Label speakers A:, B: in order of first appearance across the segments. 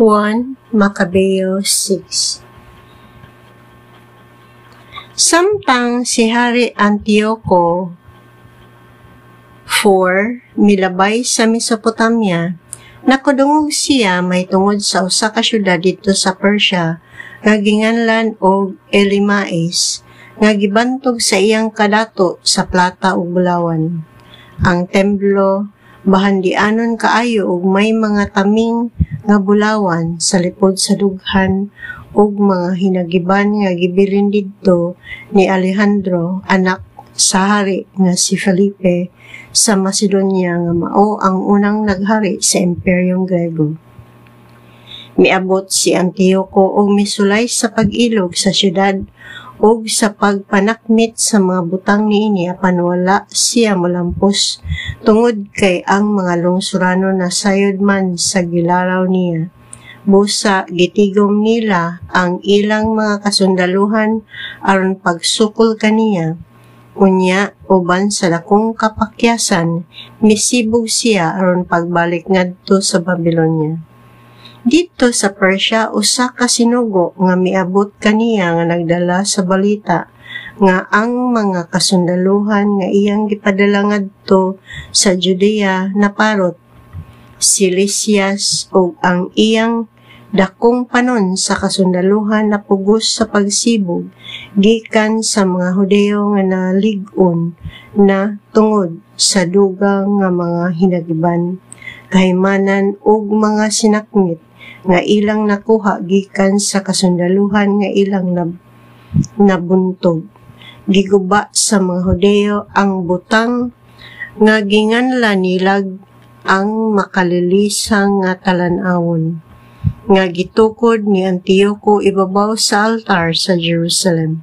A: 1 Macabeo 6. Samtang si Hari Antioco IV milabay sa Mesopotamia, nakudungog siya may tungod sa usa ka syudad dito sa Persia nga ginganlan og Elymais, nga gibantog sa iyang kadato sa plata ug bulawan. Ang templo bahandianon kaayo ug may mga taming nga bulawan sa lipod sa dughan ug mga hinagiban nga gibilin didto ni Alejandro, anak sa hari nga si Felipe sa Macedonia, nga mao ang unang naghari sa Imperyong Grego. Miabot si Antioco og misulay sa pag-ilog sa syudad ug sa pagpanakmit sa mga butang niini, apan wala siya molampos tungod kay ang mga lungsurano na sayod man sa gilaraw niya. Busa gitigom nila ang ilang mga kasundaluhan aron pagsukol kaniya. Unya, uban sa dakong kapakyasan, misibog siya aron pagbalik ngadto sa Babylonia. Dito sa Persia, usa ka sinugo nga miabot kaniya nga nagdala sa balita nga ang mga kasundaluhan nga iyang gipadala ngadto sa Judea naparot. Si Lysias ug ang iyang dakong panon sa kasundaluhan napugos sa pagsibog gikan sa mga Hudeo nga nalig-on na tungod sa dugang nga mga hinagiban, kahimanan ug mga sinakmit nga ilang nakuha gikan sa kasundaluhan nga ilang nabuntog. Giguba sa mga Hudeo ang butang nga ginganlan nilag ang makalilisang nga talan-awon nga gitukod ni Antioco ibabaw sa altar sa Jerusalem.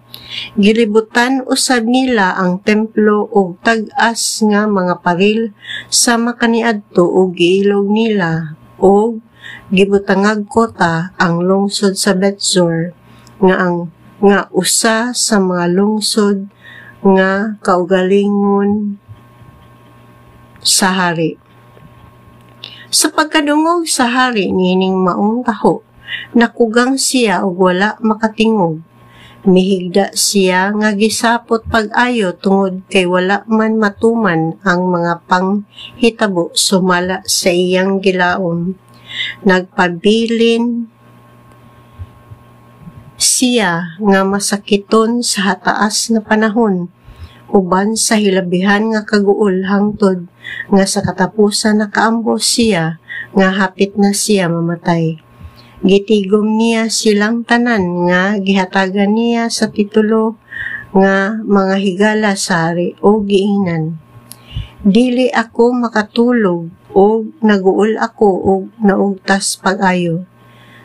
A: Gilibutan usab nila ang templo og tag-as nga mga paril sama kaniadto ug giilog nila og gibutangag kota ang lungsod sa Bethzor nga usa sa mga lungsod nga kaugalingon sa hari. Sa pagkadungog sa hari nining maong taho, nakugang siya og wala makatingog. Mihigda siya nga gisapot pag-ayo tungod kay wala man matuman ang mga panghitabo sumala sa iyang gilaom. Nagpabilin siya nga masakiton sa hataas na panahon, uban sa hilabihan nga kaguol hangtod nga sa katapusan nakaambos siya nga hapit na siya mamatay. Gitigom niya silang tanan nga gihatagan niya sa titulo nga mga higala sa hari o giingnan. Dili ako makatulog o naguol ako og naugtas pag-ayo.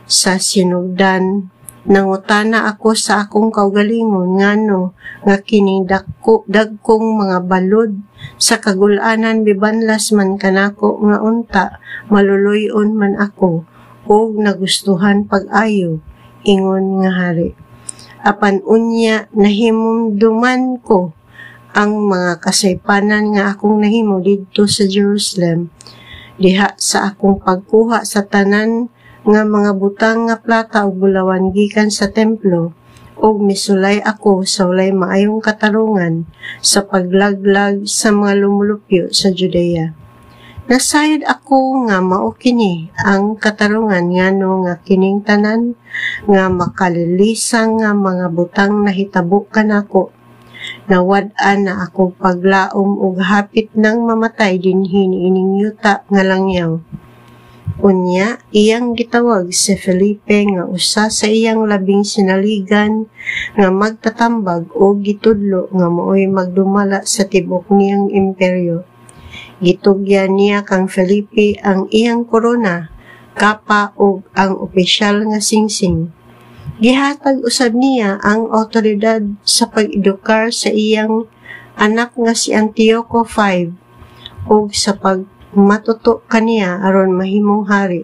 A: Sa sinugdan, nangutana ako sa akong kaugalingon ngano nga kining dagkong mga balod sa kagulanan bibanlas man kanako nga unta maluluyon man ako og nagustuhan pag-ayo, ingon nga hari. Apan unya nahimumduman ko ang mga kasaypanan nga akong nahimo didto sa Jerusalem, diha sa akong pagkuha sa tanan nga mga butang nga plata ug bulawan gikan sa templo, ug misulay ako sa walay maayong katarungan sa paglaglag sa mga lumulupyo sa Judea. Nasayod ako nga mao kini ang katarungan ngano nga kining tanan nga makalilisang nga mga butang nahitabo kanako. Nawad-an na akong paglaom ug hapit nang mamatay dinhi niining yuta nga langyaw. Unya, iyang gitawag si Felipe nga usa sa iyang labing sinaligan nga magtatambag o gitudlo nga mooy magdumala sa tibok niyang imperyo. Gitugyan niya kang Felipe ang iyang korona, kapa ug ang opisyal nga singsing. Gihatag usab niya ang awtoridad sa pag-edukar sa iyang anak nga si Antioco V ug sa matuto kaniya aron mahimong hari.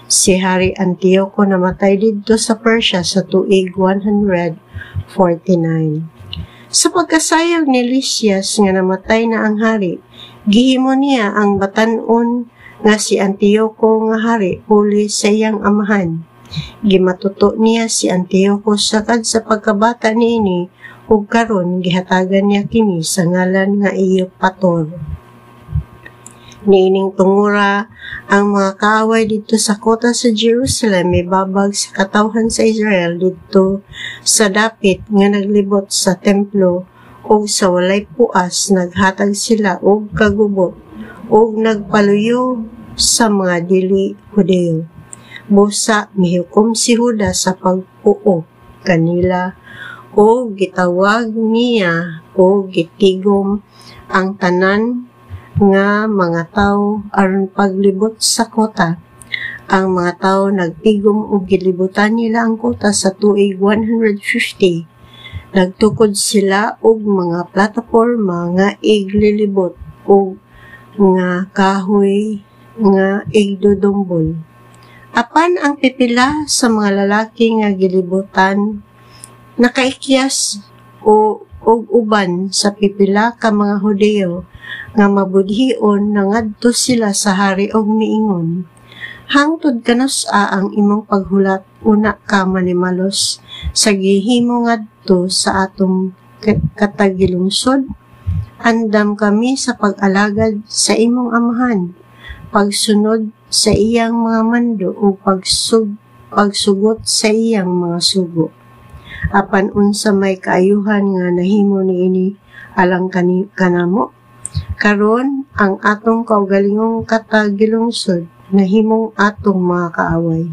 A: Si Hari Antioco namatay didto sa Persia sa tuig 149. Sa pagkasayag ni Lysias nga namatay na ang hari, gihimo niya ang batan-on nga si Antioco nga hari uli sa iyang amahan. Gimatuto niya si Antioco sakad sa pagkabata niini ug karon gihatagan niya kini sa ngalan nga Iopator. Niining tungura ang mga kaaway dito sa kota sa Jerusalem mibabag sa katawhan sa Israel dito sa dapit nga naglibot sa templo ug sa walay puas naghatag sila og kagubot ug nagpaluyo sa mga dili Hudeo. Busa mihukom si Judas sa pagpuo kanila o gitawag niya o gitigom ang tanan nga mga tao aron paglibot sa kota. Ang mga tao nagtigom ug gilibutan nila ang kota sa tuig 150. Nagtukod sila og mga plataporma nga iglilibot og nga kahoy nga igdodombol. Apan ang pipila sa mga lalaki nga gilibutan nakaikyas og uban sa pipila ka mga Hudeo nga mabudhion nangadto sila sa hari og miingon, hangtod kanos-a ang imong paghulat una ka manimalos sa gihimo ngadto sa atong katagilungsod. Andam kami sa pag-alagad sa imong amahan, pagsunod sa iyang mga mando o pagsugot sa iyang mga sugo. Apan unsa may kaayuhan nga nahimo niini alang kanamo, karon ang atong kaugalingong katagilungsod nahimong atong mga kaaway.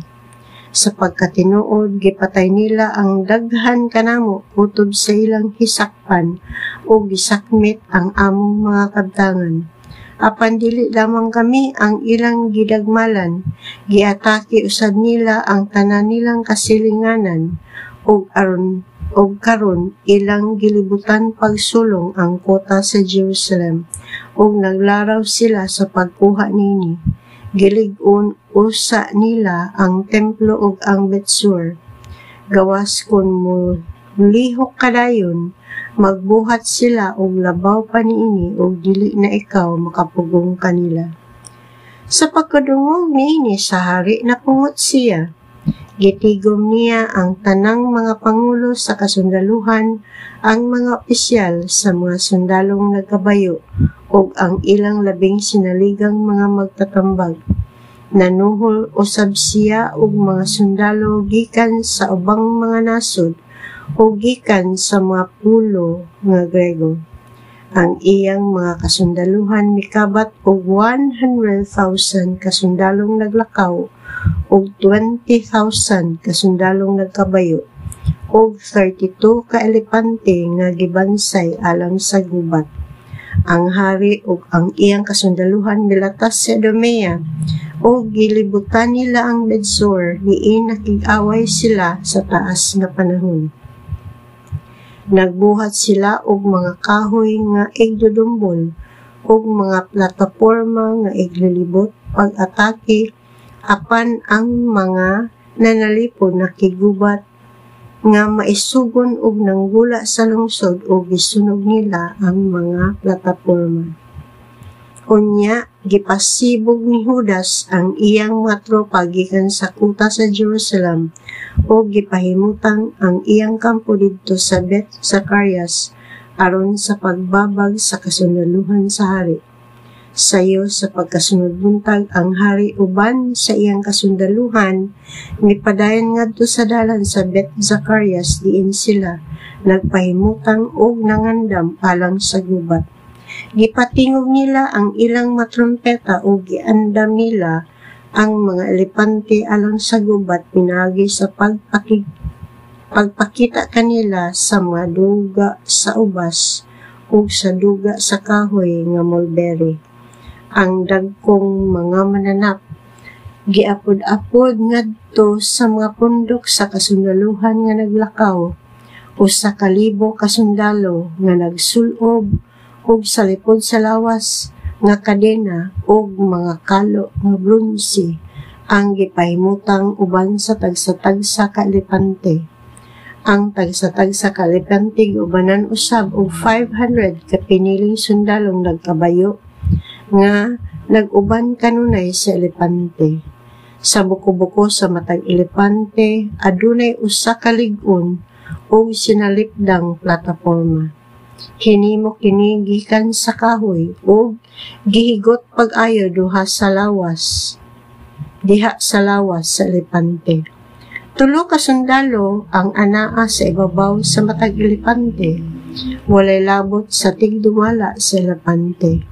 A: Sa pagkatinuod gipatay nila ang daghan kanamo kutob sa ilang hisakpan o gisakmit ang among mga kabtangan. Apan dili lamang kami ang ilang gidagmalan, giatake usad nila ang tanan nilang kasilinganan ug karon ilang gilibutan pagsulong ang kota sa Jerusalem ug naglaraw sila sa pagkuha nini. Gilig-on usa nila ang templo ug ang Betsur. Gawas kun mo lihok kadayon, magbuhat sila og labaw pa niini og dili na ikaw makapugong kanila. Sa pagkadungog niini sa hari napungot siya. Gitigom niya ang tanang mga pangulo sa kasundaluhan, ang mga opisyal sa mga sundalong nagkabayo, ug ang ilang labing sinaligang mga magtatambag. Nanuhol usab siya og mga sundalo gikan sa ubang mga nasod o gikan sa mga pulo nga Grego. Ang iyang mga kasundaluhan mikabat og 100,000 kasundalong naglakaw og 20,000 kasundalong nagkabayo og 32 ka elepante nga gibansay alang sa gubat. Ang hari ug ang iyang kasundaluhan milatas sa Idumea o gilibutan nila ang Betsur, diin nakig-away sila sa taas nga panahon. Nagbuhat sila og mga kahoy nga igdodombol og mga plataporma nga iglilibot pag-atake, apan ang mga nanalipod nakigubat nga maisugon og nanggula sa lungsod o gisunog nila ang mga plataporma. Unya, gipasibog ni Judas ang iyang mga tropa gikan sa kuta sa Jerusalem o gipahimutang ang iyang kampo didto sa Beth Zacarias aron sa pagbabag sa kasundaluhan sa hari. Sayo sa pagkasunod buntag ang hari uban sa iyang kasundaluhan mipadayon ngadto sa dalan sa Beth Zacarias diin sila nagpahimutang og nangandam alang sa gubat. Gipatingog nila ang ilang matrumpeta o giandam nila ang mga elepante alang sa gubat pinagi sa pagpakita kanila sa mga duga sa ubas o sa duga sa kahoy nga mulberry. Ang dagkong mga mananap giapod-apod ngadto sa mga pundok sa kasundaluhan nga naglakaw o sa 1,000 kasundalo nga nagsulob ug sa lipod sa lawas nga kadena ug mga kalo nga bronze ang gipahimutang uban sa tagsa-tagsa ka elepante. Ang tagsa-tagsa ka elepante ubanan usab og 500 ka piniling sundalong nagkabayo nga nag-uban kanunay sa elepante. Sa buko-buko sa matag elepante, adunay usa ka lig-on o sinalipdang plataporma. Hinimo kini gikan sa kahoy o gihigot pag-ayo diha sa lawas sa elepante. Tulo ka sundalo ang anaa sa ibabaw sa matag elepante. Walay labot sa tigdumala sa elepante.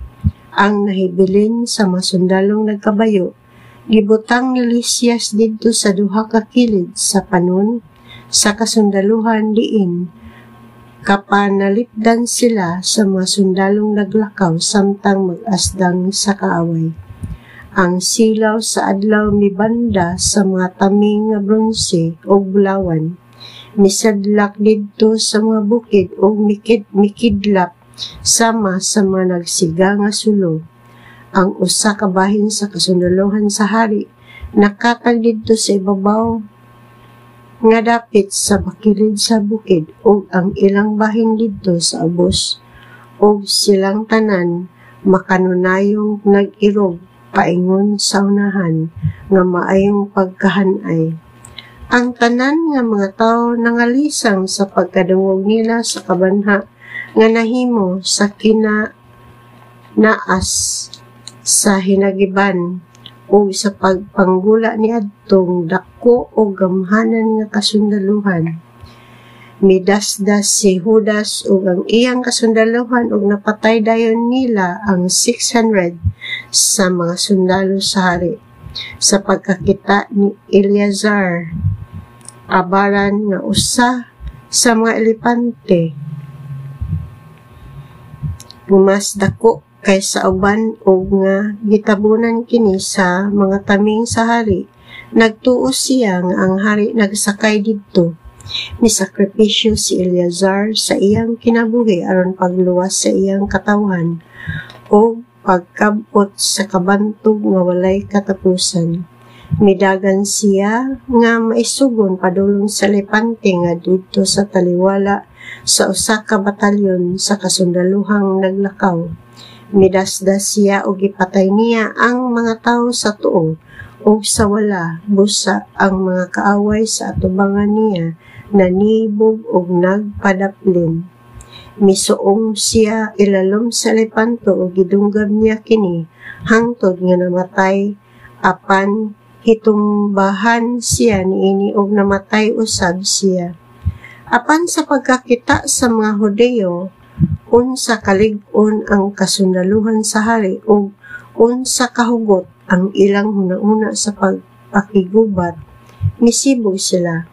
A: Ang nahibilin sa masundalong nagkabayo, gibutang ni Lysias didto sa duha ka kilid sa panon sa kasundaluhan diin kapanalipdan sila sa mga sundalong naglakaw samtang mag-asdang sa kaaway. Ang silaw sa adlaw mibanda sa mga taming nga bronse o bulawan, misadlak didto sa mga bukid o mikidlap sama sa mga nagsiga nga sulo. Ang usa ka bahin sa kasundaluhan sa hari nakatag didto sa ibabaw nga dapit sa bakilid sa bukid ug ang ilang bahin didto sa ubos ug silang tanan makanunayong nag-irog paingon sa unahan nga maayong pagkahanay. Ang tanan nga mga tawo nangalisang sa pagkadungog nila sa kabanha nga nahimo sa naas sa hinagiban o sa pagpanggula ni adtong dako o gamhanan nga kasundaluhan. Midasdas si Judas ug ang iyang kasundaluhan ug napatay dayon nila ang 600 sa mga sundalo sa hari. Sa pagkakita ni Eleazar, abaran nga usa sa mga elepante, mas dako kaysa uban og nga gitabunan kini sa mga taming sa hari. Nagtuo siya nga ang hari nagsakay didto. Nisakripisyo si Eleazar sa iyang kinabuhi aron pagluwas sa iyang katawhan o pagkabot sa kabantog nga walay katapusan. Midagan siya nga maisugon padulong sa elepante nga didto sa taliwala sa usa ka batalyon sa kasundaluhang naglakaw. Midasdas siya o gipatay niya ang mga tawo sa tuo o sa wala, busa ang mga kaaway sa atubangan niya nanibog o nagpadaplin. Misuong siya ilalom sa elepanto o gidunggab niya kini hangtod nga namatay apan hitumbahan siya niini og namatay usab siya. Apan sa pagkakita sa mga Hudeo, unsa kalig-on ang kasundaluhan sa hari o unsa kahugot ang ilang hunahuna sa pagpakigubat, misibog sila.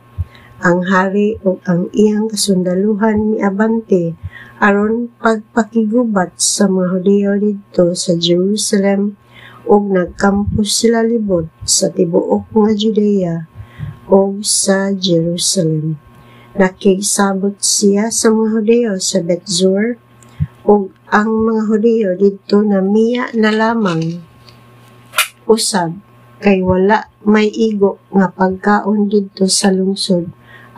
A: Ang hari o ang iyang kasundaluhan miabante aron pagpakigubat sa mga Hudeo didto sa Jerusalem ug nagkampus sila libot sa tibuok nga Judea o sa Jerusalem. Nakigsabot siya sa mga Hudeo sa Bethzur ug ang mga Hudeo didto na miya na lamang usab kay wala may igo nga pagkaon didto sa lungsod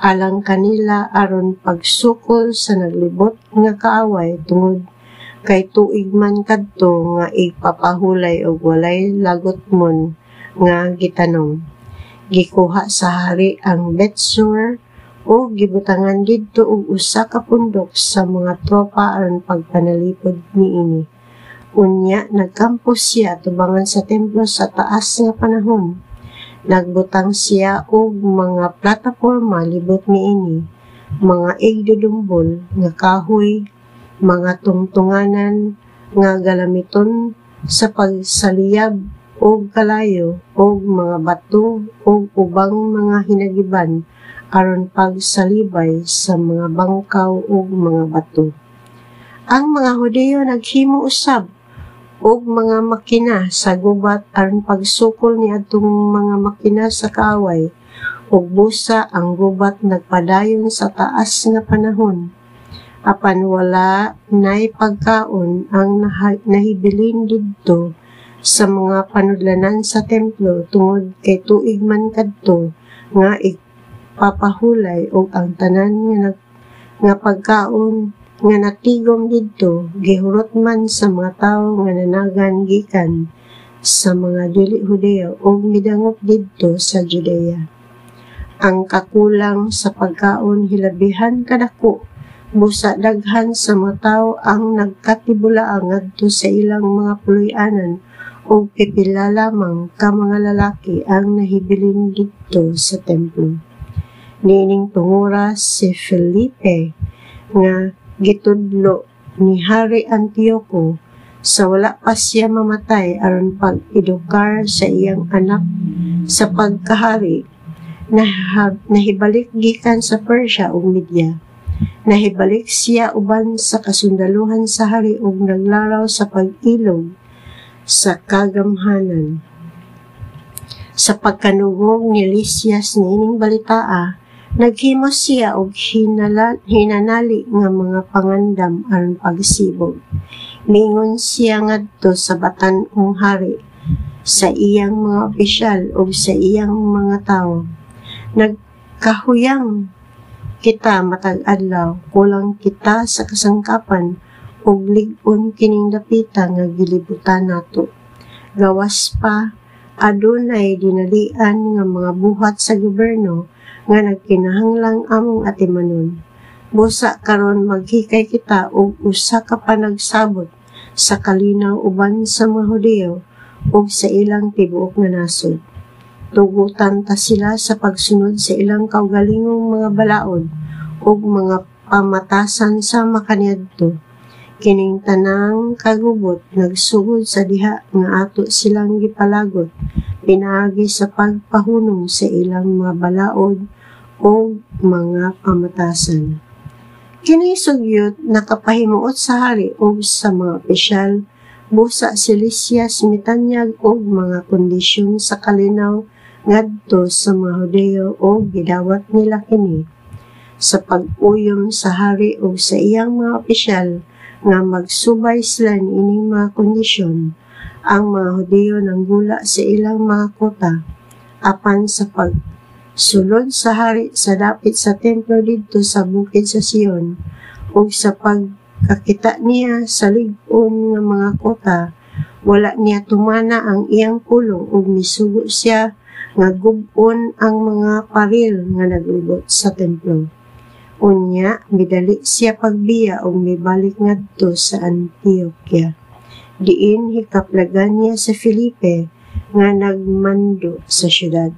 A: alang kanila aron pagsukol sa naglibot nga kaaway tungod kay tuig man kadto nga ipapahulay og walay lagotmon nga gitanong. Gikuha sa hari ang Bethzur o gibutangan didto og usa ka pundok sa mga tropa aron pagpanalipod niini. Unya nagkampos siya tubangan sa templo sa taas nga panahon. Nagbutang siya og mga plataporma libot niini, mga igdudumbol nga kahoy, mga tungtunganan nga galamiton sa pagsaliyab og kalayo og mga bato og ubang mga hinagiban aron pagsalibay sa mga bangkaw ug mga bato. Ang mga Hudeo naghimo usab og mga makina sa gubat aron pagsukol ni adtong mga makina sa kaaway ug busa ang gubat nagpadayon sa taas nga panahon. Apan wala nay pagkaon ang nahibilin didto sa mga panudlanan sa templo tungod kay tuig man kadto nga papahulay og ang tanan nga pagkaon nga natigom didto gihurot man sa mga tawo nga nanagan gikan sa mga dili Hudeo ug midangop didto sa Judea. Ang kakulang sa pagkaon hilabihan kadako, busa daghan sa mga tawo ang nagkatibulaang ngadto sa ilang mga puloy-anan ug pipila lamang ka mga lalaki ang nahibilin didto sa templo. Niining tungura si Felipe nga gitudlo ni Hari Antioco sa wala pa siya mamatay aron pag-edukar sa iyang anak sa pagkahari. Nahibalik gikan sa Persia ug Media. Nahibalik siya uban sa kasundaluhan sa hari ug naglaraw sa pag-ilog sa kagamhanan. Sa pagkanugog ni Lysias niining balitaa, naghimo siya og hinanali nga mga pangandam aron pagsibog. Mingon siya ngadto sa batan-ong hari, sa iyang mga opisyal ug sa iyang mga tawo. Nagkahuyang kita matag adlaw, kulang kita sa kasangkapan ug lig-on kining dapita nga gilibutan nato. Gawas pa, adunay dinalian nga mga buhat sa gobyerno nga nagkinahanglang among atimanon. Busa karon maghikay kita og usa ka panagsabot sa kalinaw uban sa mga Hudeo ug sa ilang tibuok nga nasod. Tugutan ta sila sa pagsunod sa ilang kaugalingong mga balaod ug mga pamatasan sa makaniadto. Kining tanang kagubot nagsugod sa diha nga ato silang gipalagot pinaagi sa pagpahunong sa ilang mga balaod o mga pamatasan. Kini sugyot nakapahimuot sa hari o sa mga opisyal, busa si Lysias mitanyag og mga kondisyon sa kalinaw ngadto sa mga Hudeo o gidawat nila kini sa pag-uyom sa hari o sa iyang mga opisyal nga magsubay sila niining mga kondisyon. Ang mga Hudeo nanggula sa ilang mga kota apan sa pagsulod sa hari sa dapit sa templo didto sa bukid sa Sion ug sa pagkakita niya sa lig-on nga mga kota, wala niya tumana ang iyang pulong ug misugo siya nga gub-on ang mga paril nga naglibot sa templo. Unya, midali siya pagbiya o mibalik ngadto sa Antioquia. Diin hikaplagan niya sa Felipe nga nagmando sa syudad.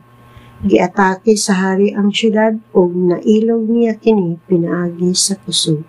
A: Giatake sa hari ang syudad o nailog niya kini pinaagi sa kusog.